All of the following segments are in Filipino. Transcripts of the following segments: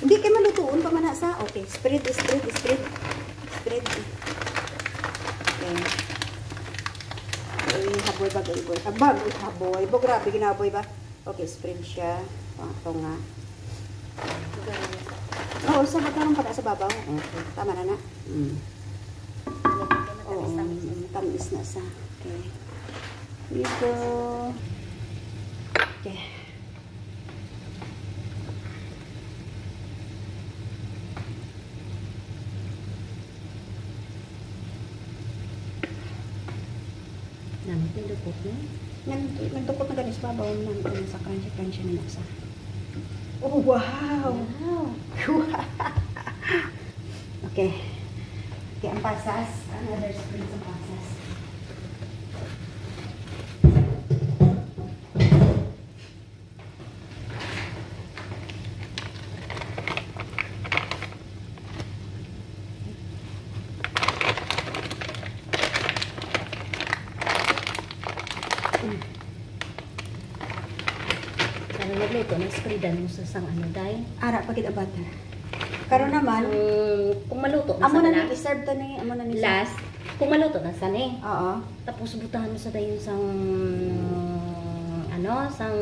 Hindi kayo malutuon pa man sa. Okay, spread. Spread. Okay. Haboy ba gayboy? Haboy. Bo grabe ginaboy ba? Okay, spread siya. Ito nga. Oo, sabot na lang pala sa babaw. Okay, tama na na. Oo, tamis na sa. Okay. Dito. Okay. Namit yung dukot na. Nagdukot na ganis babaw namin sa crunchy na nasa. Oh, wow! Okay. Okay, ang pasas. Another spring sa pasas. Para nagluto, na-spreadan mo sa sang ano, dahil. Ara, pagkita butter. Karon naman, kung maluto na amo sa na ni-serve to ni, amo na ni last, kung maluto na sa ni. Oo. Tapos butahan mo sa dayon sang ano, sang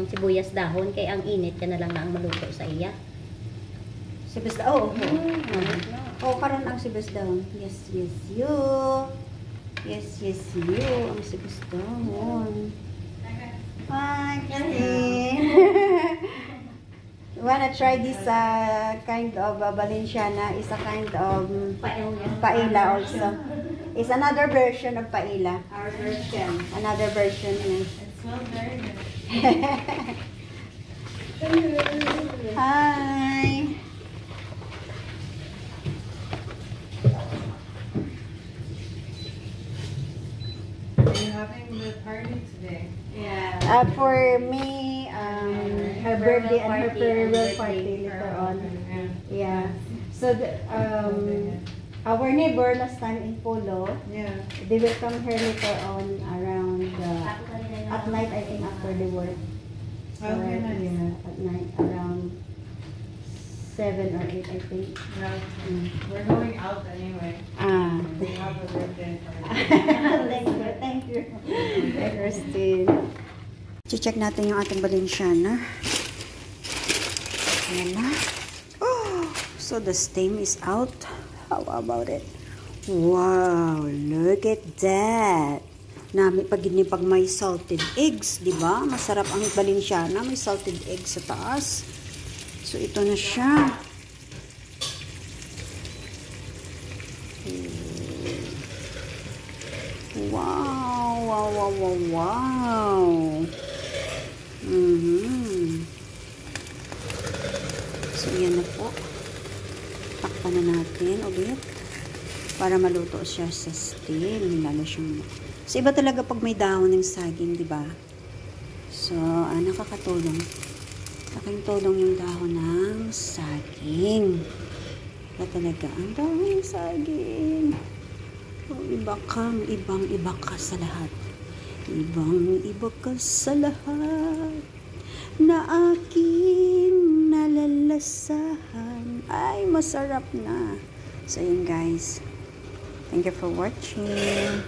sibuyas dahon kay ang init ka na lang na ang maluto sa iya. Sibes daw. Oh, karon ang sibes daw. Yes, you. Yes, you. Ang sibes daw. Hi, Christine. You wanna try this kind of Valenciana? Is a kind of paella also. It's another version of paella. Our version. Another version. It smells very good. Hi. Are you having the party today? Yeah. For me, her birthday and her farewell party later on. Yeah. So our neighbor last time in Polo, Yeah. they will come here later on around at night, I think, after the work. So, Okay, nice. yeah, at night around 7 or 8, I think. Yeah. We're going out anyway. We have a birthday party. Thank you. Hi, Christine. Check natin yung ating Valenciana. Ayan na. Oh, so the steam is out. How about it? Wow, look at that. Nami pag may salted eggs, di ba? Masarap ang Valenciana, may salted eggs sa taas. So ito na siya. Wow. So yan na po. Takpan na natin ulit para maluto siya sa steam. Lalo siyang so iba talaga pag may dahon ng saging, di ba? So nakakatulong. Nakakatulong yung dahon ng saging. Iba talaga ang dahon ng saging. Iba ka sa lahat. Ibang-iba ka sa lahat na aking nalalasahan. Ay, masarap na. So, yun guys. Thank you for watching.